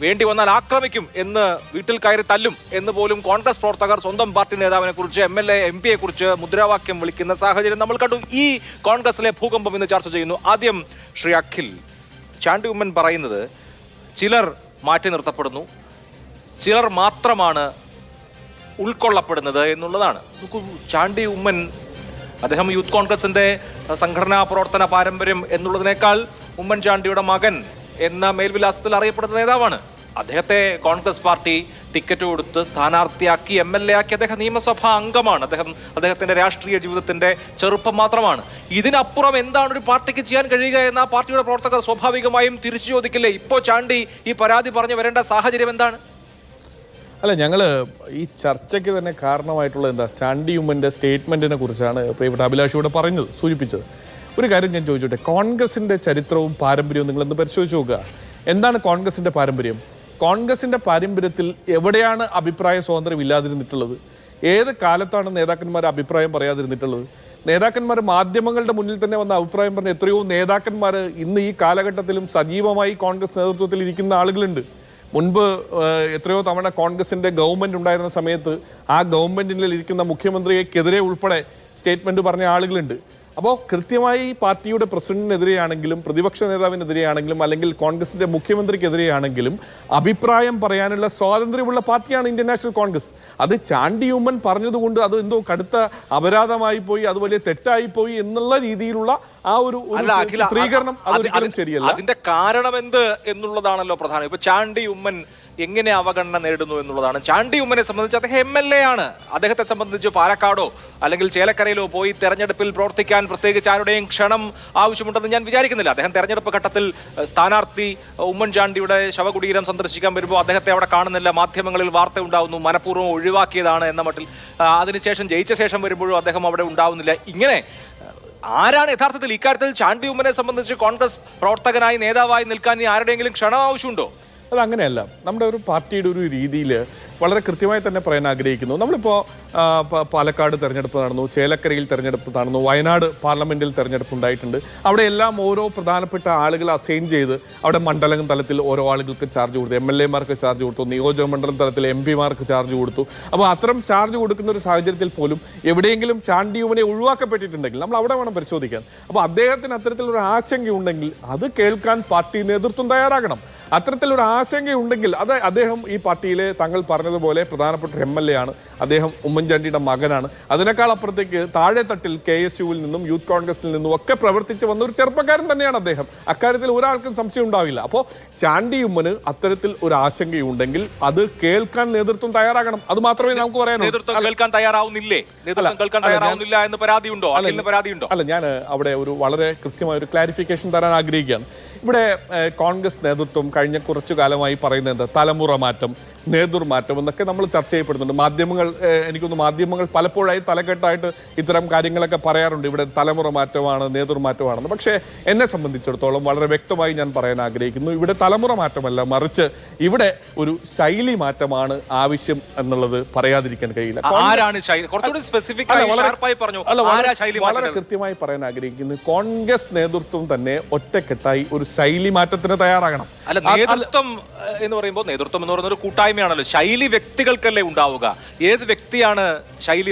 വേണ്ടി വന്നാൽ ആക്രമിക്കും എന്ന് വീട്ടിൽ കയറി തല്ലും എന്ന് പോലും കോൺഗ്രസ് പ്രവർത്തകർ സ്വന്തം പാർട്ടി നേതാവിനെ കുറിച്ച് MLA MP യെ കുറിച്ച് മുദ്രാവാക്യം വിളിക്കുന്ന സാഹചര്യം നമ്മൾ കണ്ടു. ഈ കോൺഗ്രസിലെ ഭൂകമ്പം ഇന്ന് ചർച്ച ചെയ്യുന്നു. ആദ്യം ശ്രീ അഖിൽ, ചാണ്ടി ഉമ്മൻ പറയുന്നത് ചിലർ മാറ്റി നിർത്തപ്പെടുന്നു, ചിലർ മാത്രമാണ് ഉൾക്കൊള്ളപ്പെടുന്നത് എന്നുള്ളതാണ്. ചാണ്ടി ഉമ്മൻ അദ്ദേഹം യൂത്ത് കോൺഗ്രസിന്റെ സംഘടനാ പ്രവർത്തന പാരമ്പര്യം എന്നുള്ളതിനേക്കാൾ ഉമ്മൻചാണ്ടിയുടെ മകൻ എന്ന മേൽവിലാസത്തിൽ അറിയപ്പെടുന്ന നേതാവാണ്. അദ്ദേഹത്തെ കോൺഗ്രസ് പാർട്ടി ടിക്കറ്റ് കൊടുത്ത് സ്ഥാനാർത്ഥിയാക്കി MLA ആക്കി. അദ്ദേഹം നിയമസഭാ അംഗമാണ്. അദ്ദേഹത്തിന്റെ രാഷ്ട്രീയ ജീവിതത്തിന്റെ ചെറുപ്പം മാത്രമാണ്. ഇതിനപ്പുറം എന്താണ് ഒരു പാർട്ടിക്ക് ചെയ്യാൻ കഴിയുക എന്ന് ആ പാർട്ടിയുടെ പ്രവർത്തകർ സ്വാഭാവികമായും തിരിച്ചു ചോദിക്കില്ലേ? ഇപ്പോൾ ചാണ്ടി ഈ പരാതി പറഞ്ഞു വരേണ്ട സാഹചര്യം എന്താണ്? അല്ല, ഞങ്ങൾ ഈ ചർച്ചയ്ക്ക് തന്നെ കാരണമായിട്ടുള്ളത് എന്താ, ചാണ്ടി ഉമ്മൻ്റെ സ്റ്റേറ്റ്മെൻറ്റിനെ കുറിച്ചാണ് പ്രിയപ്പെട്ട അഭിലാഷ് ഇവിടെ സൂചിപ്പിച്ചത്. ഒരു കാര്യം ഞാൻ ചോദിച്ചോട്ടെ, കോൺഗ്രസിൻ്റെ ചരിത്രവും പാരമ്പര്യവും നിങ്ങളൊന്ന് പരിശോധിച്ച് നോക്കുക. എന്താണ് കോൺഗ്രസിൻ്റെ പാരമ്പര്യം? കോൺഗ്രസിൻ്റെ പാരമ്പര്യത്തിൽ എവിടെയാണ് അഭിപ്രായ സ്വാതന്ത്ര്യം ഇല്ലാതിരുന്നിട്ടുള്ളത്? ഏത് കാലത്താണ് നേതാക്കന്മാർ അഭിപ്രായം പറയാതിരുന്നിട്ടുള്ളത്? നേതാക്കന്മാർ മാധ്യമങ്ങളുടെ മുന്നിൽ തന്നെ വന്ന അഭിപ്രായം പറഞ്ഞ എത്രയോ നേതാക്കന്മാർ ഇന്ന് ഈ കാലഘട്ടത്തിലും സജീവമായി കോൺഗ്രസ് നേതൃത്വത്തിൽ ഇരിക്കുന്ന ആളുകളുണ്ട്. മുൻപ് എത്രയോ തവണ കോൺഗ്രസിൻ്റെ ഗവൺമെൻറ് ഉണ്ടായിരുന്ന സമയത്ത് ആ ഗവൺമെൻറ്റിൽ ഇരിക്കുന്ന മുഖ്യമന്ത്രിക്കെതിരെ ഉൾപ്പെടെ സ്റ്റേറ്റ്മെൻറ്റ് പറഞ്ഞ ആളുകളുണ്ട്. അപ്പോൾ കൃത്യമായി പാർട്ടിയുടെ പ്രസിഡന്റിനെതിരെയാണെങ്കിലും പ്രതിപക്ഷ നേതാവിനെതിരെയാണെങ്കിലും അല്ലെങ്കിൽ കോൺഗ്രസിൻ്റെ മുഖ്യമന്ത്രിക്കെതിരെയാണെങ്കിലും അഭിപ്രായം പറയാനുള്ള സ്വാതന്ത്ര്യമുള്ള പാർട്ടിയാണ് ഇന്ത്യൻ നാഷണൽ കോൺഗ്രസ്. അത് ചാണ്ടി ഉമ്മൻ പറഞ്ഞതുകൊണ്ട് അത് എന്തോ കടുത്ത അപരാധമായി പോയി, അത് വലിയ തെറ്റായി പോയി എന്നുള്ള രീതിയിലുള്ള ആ ഒരു ചിത്രീകരണം അതൊരിക്കലും ശരിയല്ല. അതിന്റെ കാരണം എന്ത് എന്നുള്ളതാണല്ലോ പ്രധാനം. ഇപ്പൊ ചാണ്ടി ഉമ്മൻ എങ്ങനെ അവഗണന നേരിടുന്നു എന്നുള്ളതാണ്. ചാണ്ടി ഉമ്മനെ സംബന്ധിച്ച് അദ്ദേഹം MLA ആണ്. അദ്ദേഹത്തെ സംബന്ധിച്ച് പാലക്കാടോ അല്ലെങ്കിൽ ചേലക്കരയിലോ പോയി തെരഞ്ഞെടുപ്പിൽ പ്രവർത്തിക്കാൻ പ്രത്യേകിച്ച് ആരുടെയും ക്ഷണം ആവശ്യമുണ്ടെന്ന് ഞാൻ വിചാരിക്കുന്നില്ല. അദ്ദേഹം തെരഞ്ഞെടുപ്പ് ഘട്ടത്തിൽ സ്ഥാനാർത്ഥി ഉമ്മൻചാണ്ടിയുടെ ശവകുടീരം സന്ദർശിക്കാൻ വരുമ്പോൾ അദ്ദേഹത്തെ അവിടെ കാണുന്നില്ല. മാധ്യമങ്ങളിൽ വാർത്ത ഉണ്ടാവുന്നു, മനഃപൂർവ്വം ഒഴിവാക്കിയതാണ് എന്ന മട്ടിൽ. അതിനുശേഷം ജയിച്ച ശേഷം വരുമ്പോഴും അദ്ദേഹം അവിടെ ഉണ്ടാവുന്നില്ല. ഇങ്ങനെ ആരാണ് യഥാർത്ഥത്തിൽ ഇക്കാര്യത്തിൽ ചാണ്ടി ഉമ്മനെ സംബന്ധിച്ച് കോൺഗ്രസ് പ്രവർത്തകനായി നേതാവായി നിൽക്കാൻ ആരുടെയെങ്കിലും ക്ഷണം ആവശ്യമുണ്ടോ? അതങ്ങനെയല്ല. നമ്മുടെ ഒരു പാർട്ടിയുടെ ഒരു രീതിയിൽ വളരെ കൃത്യമായി തന്നെ പറയാൻ ആഗ്രഹിക്കുന്നു. നമ്മളിപ്പോൾ പാലക്കാട് തെരഞ്ഞെടുപ്പ് നടന്നു, ചേലക്കരയിൽ തെരഞ്ഞെടുപ്പ് നടന്നു, വയനാട് പാർലമെൻറ്റിൽ തെരഞ്ഞെടുപ്പ് ഉണ്ടായിട്ടുണ്ട്. അവിടെ എല്ലാം ഓരോ പ്രധാനപ്പെട്ട ആളുകളെ അസൈൻ ചെയ്ത് അവിടെ മണ്ഡലം തലത്തിൽ ഓരോ ആളുകൾക്ക് ചാർജ് കൊടുത്തു, MLA മാർക്ക് ചാർജ് കൊടുത്തു, നിയോജക മണ്ഡലം തലത്തിൽ MP മാർക്ക് ചാർജ് കൊടുത്തു. അപ്പോൾ അത്തരം ചാർജ് കൊടുക്കുന്ന ഒരു സാഹചര്യത്തിൽ പോലും എവിടെയെങ്കിലും ചാണ്ടി ഉമ്മനെ ഒഴിവാക്കപ്പെട്ടിട്ടുണ്ടെങ്കിൽ നമ്മൾ അവിടെ വേണം പരിശോധിക്കാൻ. അപ്പോൾ അദ്ദേഹത്തിന് അത്തരത്തിലൊരു ആശങ്കയുണ്ടെങ്കിൽ അത് കേൾക്കാൻ പാർട്ടി നേതൃത്വം തയ്യാറാകണം. അത്തരത്തിലൊരു ആശങ്കയുണ്ടെങ്കിൽ അത് അദ്ദേഹം ഈ പാർട്ടിയിലെ താങ്കൾ പറഞ്ഞതുപോലെ പ്രധാനപ്പെട്ട MLA ആണ്. അദ്ദേഹം ഉമ്മൻചാണ്ടിയുടെ മകനാണ്. അതിനേക്കാൾ അപ്പുറത്തേക്ക് താഴെത്തട്ടിൽ KSUവിൽ നിന്നും യൂത്ത് കോൺഗ്രസിൽ നിന്നും ഒക്കെ പ്രവർത്തിച്ച് വന്ന ഒരു ചെറുപ്പക്കാരൻ തന്നെയാണ് അദ്ദേഹം. അക്കാര്യത്തിൽ ഒരാൾക്കും സംശയം ഉണ്ടാവില്ല. അപ്പോൾ ചാണ്ടി ഉമ്മന് അത്തരത്തിൽ ഒരു ആശങ്കയുണ്ടെങ്കിൽ അത് കേൾക്കാൻ നേതൃത്വം തയ്യാറാകണം. അത് മാത്രമേ നമുക്ക് പറയാനുള്ളൂ. നേതൃത്വം കേൾക്കാൻ തയ്യാറാവുന്നില്ലേ? നേതൃത്വം തയ്യാറാവുന്നില്ല എന്ന് പരാതിയുണ്ടോ? അല്ല, ഞാൻ അവിടെ ഒരു വളരെ കൃത്യമായ ഒരു ക്ലാരിഫിക്കേഷൻ തരാൻ ആഗ്രഹിക്കുകയാണ്. ഇവിടെ കോൺഗ്രസ് നേതൃത്വം കഴിഞ്ഞ കുറച്ചു കാലമായി പറയുന്നത് തലമുറ മാറ്റം, നേതൃമാറ്റം എന്നൊക്കെ നമ്മൾ ചർച്ച ചെയ്യപ്പെടുന്നുണ്ട്. എനിക്കൊന്ന് മാധ്യമങ്ങൾ പലപ്പോഴായി തലക്കെട്ടായിട്ട് ഇത്തരം കാര്യങ്ങളൊക്കെ പറയാറുണ്ട്. ഇവിടെ തലമുറ മാറ്റമാണ്, നേതൃമാറ്റമാണെന്ന്. പക്ഷേ എന്നെ സംബന്ധിച്ചിടത്തോളം വളരെ വ്യക്തമായി ഞാൻ പറയാൻ ആഗ്രഹിക്കുന്നു, ഇവിടെ തലമുറ മാറ്റമല്ല, മറിച്ച് ഇവിടെ ഒരു ശൈലി മാറ്റമാണ് ആവശ്യം എന്നുള്ളത് പറയാതിരിക്കാൻ കഴിയില്ല. വളരെ കൃത്യമായി പറയാൻ ആഗ്രഹിക്കുന്നു, കോൺഗ്രസ് നേതൃത്വം തന്നെ ഒറ്റക്കെട്ടായി ഒരു ശൈലി മാറ്റത്തിന് തയ്യാറാകണം. അല്ല, നേതൃത്വം എന്ന് പറയുമ്പോൾ നേതൃത്വം എന്ന് പറയുന്ന ഒരു കൂട്ടായ്മയാണല്ലോ. ശൈലി വ്യക്തികൾക്കല്ലേ ഉണ്ടാവുക. ഏത് വ്യക്തിയാണ് ശൈലി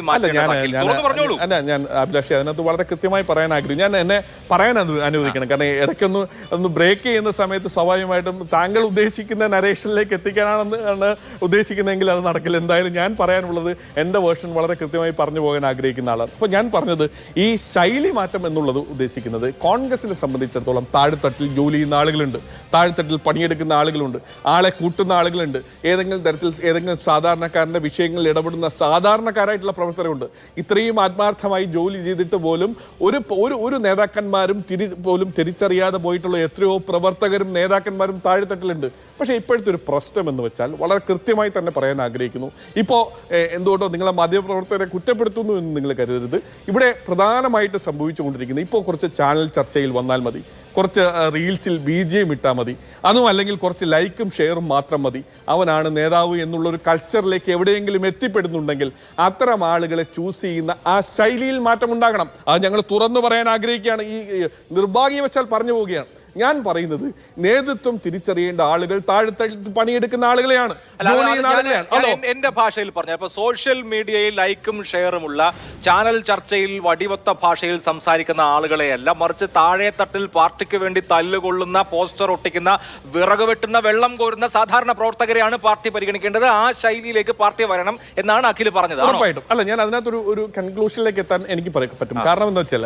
പറഞ്ഞോളൂ. ഞാൻ അഭിലാഷ് അതിനകത്ത് വളരെ കൃത്യമായി പറയാൻ ആഗ്രഹിക്കും. ഞാൻ എന്നെ പറയാൻ അനുവദിക്കണം. കാരണം ഇടയ്ക്കൊന്ന് ബ്രേക്ക് ചെയ്യുന്ന സമയത്ത് സ്വാഭാവികമായിട്ടും താങ്കൾ ഉദ്ദേശിക്കുന്ന നരേഷനിലേക്ക് എത്തിക്കാനാണ് ഉദ്ദേശിക്കുന്നതെങ്കിൽ അത് നടക്കില്ല. എന്തായാലും ഞാൻ പറയാനുള്ളത് എൻ്റെ വേർഷൻ വളരെ കൃത്യമായി പറഞ്ഞു പോകാൻ ആഗ്രഹിക്കുന്ന ആളാണ്. അപ്പോൾ ഞാൻ പറഞ്ഞത് ഈ ശൈലി മാറ്റം എന്നുള്ളത് ഉദ്ദേശിക്കുന്നത് കോൺഗ്രസിനെ സംബന്ധിച്ചിടത്തോളം താഴെത്തട്ടിൽ ജോലി ചെയ്യുന്ന ആളുകളുണ്ട്, താഴെത്തട്ടിൽ പണിയെടുക്കുന്ന ആളുകളുണ്ട്, ആളെ കൂട്ടുന്ന ആളുകളുണ്ട്, ഏതെങ്കിലും തരത്തിൽ ഏതെങ്കിലും സാധാരണക്കാരൻ്റെ വിഷയങ്ങളിൽ ഇടപെടുന്ന സാധാരണക്കാരായിട്ടുള്ള പ്രവർത്തകരുണ്ട്. ഇത്രയും ആത്മാർത്ഥമായി ജോലി ചെയ്തിട്ട് പോലും ഒരു നേതാക്കന്മാരും പോലും തിരിച്ചറിയാതെ പോയിട്ടുള്ള എത്രയോ പ്രവർത്തകരും നേതാക്കന്മാരും താഴെത്തട്ടിലുണ്ട്. പക്ഷേ ഇപ്പോഴത്തെ ഒരു പ്രശ്നം എന്ന് വെച്ചാൽ വളരെ കൃത്യമായി തന്നെ പറയാൻ ആഗ്രഹിക്കുന്നു. ഇപ്പോൾ എന്തുകൊണ്ടോ നിങ്ങളെ മാധ്യമപ്രവർത്തകരെ കുറ്റപ്പെടുത്തുന്നു എന്ന് നിങ്ങൾ കരുതരുത്. ഇവിടെ പ്രധാനമായിട്ട് സംഭവിച്ചുകൊണ്ടിരിക്കുന്നത്, ഇപ്പോൾ കുറച്ച് ചാനൽ ചർച്ചയിൽ വന്നാൽ മതി, കുറച്ച് റീൽസിൽ BGM ഇട്ടാൽ മതി, അതും അല്ലെങ്കിൽ കുറച്ച് ലൈക്കും ഷെയറും മാത്രം മതി, അവനാണ് നേതാവ് എന്നുള്ളൊരു കൾച്ചറിലേക്ക് എവിടെയെങ്കിലും എത്തിപ്പെടുന്നുണ്ടെങ്കിൽ അത്തരം ആളുകളെ ചൂസ് ചെയ്യുന്ന ആ ശൈലിയിൽ മാറ്റം ഉണ്ടാകണം. അത് ഞങ്ങൾ തുറന്നു പറയാൻ ആഗ്രഹിക്കുകയാണ്. ഈ നിർഭാഗ്യവശാൽ പറഞ്ഞു പോവുകയാണ്. ഞാൻ പറയുന്നത് നേതൃത്വം തിരിച്ചറിയേണ്ട ആളുകൾ താഴെത്തട്ടിൽ പണിയെടുക്കുന്ന ആളുകളെയാണ്, ജോലി ചെയ്യുന്ന ആളുകളെയാണ്. എന്റെ ഭാഷയിൽ പറഞ്ഞ ഇപ്പൊ സോഷ്യൽ മീഡിയയിൽ ലൈക്കും ഷെയറുമുള്ള ചാനൽ ചർച്ചയിൽ വടിവത്ത ഭാഷയിൽ സംസാരിക്കുന്ന ആളുകളെയല്ല, മറിച്ച് താഴെ തട്ടിൽ പാർട്ടിക്ക് വേണ്ടി തല്ലുകൊള്ളുന്ന, പോസ്റ്റർ ഒട്ടിക്കുന്ന, വിറക് വെട്ടുന്ന, വെള്ളം കോരുന്ന സാധാരണ പ്രവർത്തകരെയാണ് പാർട്ടി പരിഗണിക്കേണ്ടത്. ആ ശൈലിയിലേക്ക് പാർട്ടി വരണം എന്നാണ് അഖിൽ പറഞ്ഞത്. ഉറപ്പായിട്ടും അല്ല, ഞാൻ അതിനകത്തൊരു കൺക്ലൂഷനിലേക്ക് എത്താൻ എനിക്ക് പറ്റും. കാരണം എന്താ വെച്ചാൽ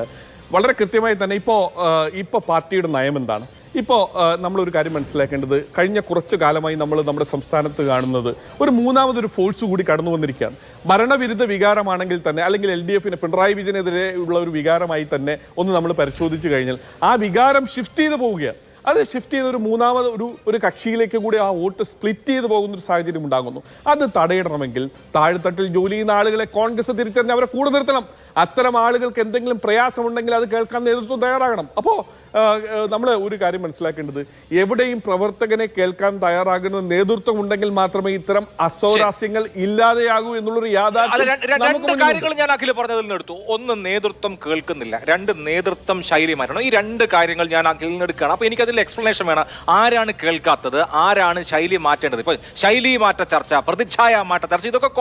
വളരെ കൃത്യമായി തന്നെ ഇപ്പോ പാർട്ടിയുടെ നയം എന്താണ്? ഇപ്പോൾ നമ്മളൊരു കാര്യം മനസ്സിലാക്കേണ്ടത്, കഴിഞ്ഞ കുറച്ച് കാലമായി നമ്മൾ നമ്മുടെ സംസ്ഥാനത്ത് കാണുന്നത് ഒരു മൂന്നാമതൊരു ഫോഴ്സ് കൂടി കടന്നു വന്നിരിക്കുകയാണ്. ഭരണവിരുദ്ധ വികാരമാണെങ്കിൽ തന്നെ, അല്ലെങ്കിൽ LDFന് പിണറായി വിജയനെതിരെ ഉള്ള ഒരു വികാരമായി തന്നെ ഒന്ന് നമ്മൾ പരിശോധിച്ച് കഴിഞ്ഞാൽ ആ വികാരം ഷിഫ്റ്റ് ചെയ്ത് പോവുകയാണ്. അത് ഷിഫ്റ്റ് ചെയ്ത് ഒരു മൂന്നാമത് ഒരു കക്ഷിയിലേക്ക് കൂടി ആ വോട്ട് സ്പ്ലിറ്റ് ചെയ്ത് പോകുന്ന ഒരു സാഹചര്യം ഉണ്ടാകുന്നു. അത് തടയിടണമെങ്കിൽ താഴെത്തട്ടിൽ ജോലി ചെയ്യുന്ന ആളുകളെ കോൺഗ്രസ് തിരിച്ചറിഞ്ഞ് അവരെ കൂടെ നിർത്തണം. അത്തരം ആളുകൾക്ക് എന്തെങ്കിലും പ്രയാസമുണ്ടെങ്കിൽ അത് കേൾക്കാൻ നേതൃത്വം തയ്യാറാകണം. അപ്പോൾ നമ്മൾ ഒരു കാര്യം മനസ്സിലാക്കേണ്ടത്, എവിടെയും പ്രവർത്തകനെ കേൾക്കാൻ തയ്യാറാകുന്ന നേതൃത്വം ഉണ്ടെങ്കിൽ മാത്രമേ ഇത്തരം അസ്വാരസ്യങ്ങൾ ഇല്ലാതെയാകൂ എന്നുള്ളൊരു രണ്ട് കാര്യങ്ങൾ ഞാൻ അഖിൽ പറഞ്ഞതിൽ നിന്ന് എടുത്തു. ഒന്ന്, നേതൃത്വം കേൾക്കുന്നില്ല. രണ്ട്, നേതൃത്വം ശൈലി മാറ്റണം. ഈ രണ്ട് കാര്യങ്ങൾ ഞാൻ അഖിൽ നിന്ന് എടുക്കുകയാണ്. അപ്പൊ എനിക്കതിൽ എക്സ്പ്ലനേഷൻ വേണം. ആരാണ് കേൾക്കാത്തത്, ആരാണ് ശൈലി മാറ്റേണ്ടത്? ഇപ്പൊ ശൈലി മാറ്റ ചർച്ച, പ്രതിച്ഛായ മാറ്റ ചർച്ച, ഇതൊക്കെ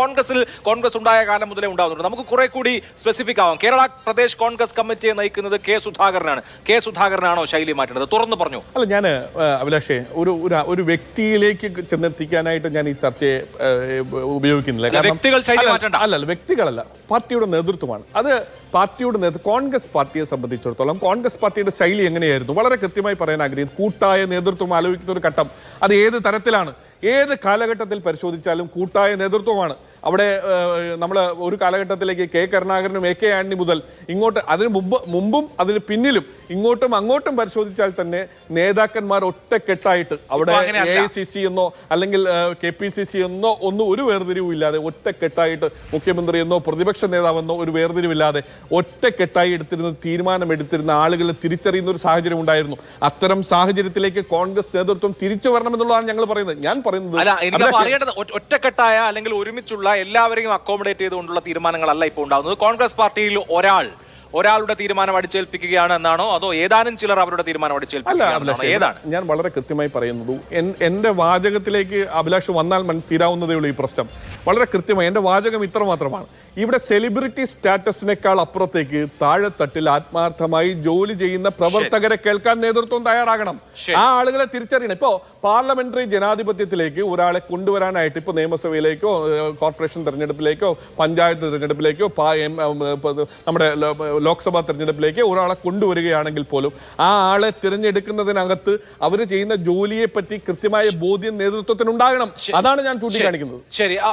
കോൺഗ്രസ് ഉണ്ടായ കാലം മുതലേ ഉണ്ടാകുന്നുണ്ട്. നമുക്ക് കുറെ കൂടി സ്പെസിഫിക് ആവാം. കേരള പ്രദേശ് കോൺഗ്രസ് കമ്മിറ്റിയെ നയിക്കുന്നത് കെ സുധാകരനാണോ ശൈലി മാറ്റേണ്ടത്? തുറന്നു പറഞ്ഞു. അല്ല, ഞാൻ അഭിലാഷേ ഒരു വ്യക്തിയിലേക്ക് ചെന്നെത്തിക്കാനായിട്ട് ഞാൻ ഈ ചർച്ചയെ ഉപയോഗിക്കുന്നില്ല. അല്ല, വ്യക്തികളല്ല, പാർട്ടിയുടെ നേതൃത്വമാണ്. അത് പാർട്ടിയുടെ കോൺഗ്രസ് പാർട്ടിയെ സംബന്ധിച്ചിടത്തോളം കോൺഗ്രസ് പാർട്ടിയുടെ ശൈലി എങ്ങനെയായിരുന്നു വളരെ കൃത്യമായി പറയാൻ ആഗ്രഹിക്കുന്നു. കൂട്ടായ നേതൃത്വം ആലോചിക്കുന്ന ഒരു ഘട്ടം, അത് ഏത് തരത്തിലാണ്, ഏത് കാലഘട്ടത്തിൽ പരിശോധിച്ചാലും കൂട്ടായ നേതൃത്വമാണ്. അവിടെ നമ്മൾ ഒരു കാലഘട്ടത്തിലേക്ക് കെ കരുണാകരനും AK ആന്റണി മുതൽ ഇങ്ങോട്ട്, അതിന് മുമ്പും അതിന് പിന്നിലും ഇങ്ങോട്ടും അങ്ങോട്ടും പരിശോധിച്ചാൽ തന്നെ നേതാക്കന്മാർ ഒറ്റക്കെട്ടായിട്ട് അവിടെ AICC എന്നോ അല്ലെങ്കിൽ KPCC എന്നോ ഒന്നും ഒരു വേർതിരിവും ഇല്ലാതെ ഒറ്റക്കെട്ടായിട്ട് മുഖ്യമന്ത്രി എന്നോ പ്രതിപക്ഷ നേതാവെന്നോ ഒരു വേർതിരിവില്ലാതെ ഒറ്റക്കെട്ടായി തീരുമാനമെടുത്തിരുന്ന ആളുകളെ തിരിച്ചറിയുന്ന ഒരു സാഹചര്യം ഉണ്ടായിരുന്നു. അത്തരം സാഹചര്യത്തിലേക്ക് കോൺഗ്രസ് നേതൃത്വം തിരിച്ചു വരണമെന്നുള്ളതാണ് ഞങ്ങൾ പറയുന്നത്. ഞാൻ പറയുന്നത് ഒറ്റക്കെട്ടായ അല്ലെങ്കിൽ ഒരുമിച്ചുള്ള എല്ലാവരെയും അക്കോമഡേറ്റ് ചെയ്തുകൊണ്ടുള്ള തീരുമാനങ്ങളല്ല ഇപ്പോൾ ഉണ്ടാകുന്നത്. കോൺഗ്രസ് പാർട്ടിയിൽ ഒരാളുടെ തീരുമാനം അടിച്ചേൽപ്പിക്കുകയാണ് എന്നാണോ, അതോ ഏതാനും ചിലർ അവരുടെ തീരുമാനം അടിച്ചേൽപ്പിക്കുകയാണോ? ഏതാണ്? ഞാൻ വളരെ കൃത്യമായി പറയുന്നത്, എന്റെ വാചകത്തിലേക്ക് അഭിലാഷ് വന്നാൽ തീരാവുന്നതേ ഉള്ളൂ ഈ പ്രശ്നം. വളരെ കൃത്യമായി എന്റെ വാചകം ഇത്ര മാത്രമാണ്. ഇവിടെ സെലിബ്രിറ്റി സ്റ്റാറ്റസിനേക്കാൾ അപ്പുറത്തേക്ക് താഴെത്തട്ടിൽ ആത്മാർത്ഥമായി ജോലി ചെയ്യുന്ന പ്രവർത്തകരെ കേൾക്കാൻ നേതൃത്വം തയ്യാറാകണം. ആ ആളുകളെ തിരിച്ചറിയണം. ഇപ്പോ പാർലമെന്ററി ജനാധിപത്യത്തിലേക്ക് ഒരാളെ കൊണ്ടുവരാനായിട്ട് ഇപ്പൊ നിയമസഭയിലേക്കോ കോർപ്പറേഷൻ തെരഞ്ഞെടുപ്പിലേക്കോ പഞ്ചായത്ത് തെരഞ്ഞെടുപ്പിലേക്കോ നമ്മുടെ ലോക്സഭാ തെരഞ്ഞെടുപ്പിലേക്ക് ഒരാളെ കൊണ്ടുവരികയാണെങ്കിൽ പോലും ആ ആളെ തിരഞ്ഞെടുക്കുന്നതിനകത്ത് അവർ ചെയ്യുന്ന ജോലിയെ പറ്റി കൃത്യമായ ബോധ്യം നേതൃത്വത്തിന് ഉണ്ടാകണം. അതാണ് ഞാൻ ചൂണ്ടിക്കാണിക്കുന്നത്. ശരി.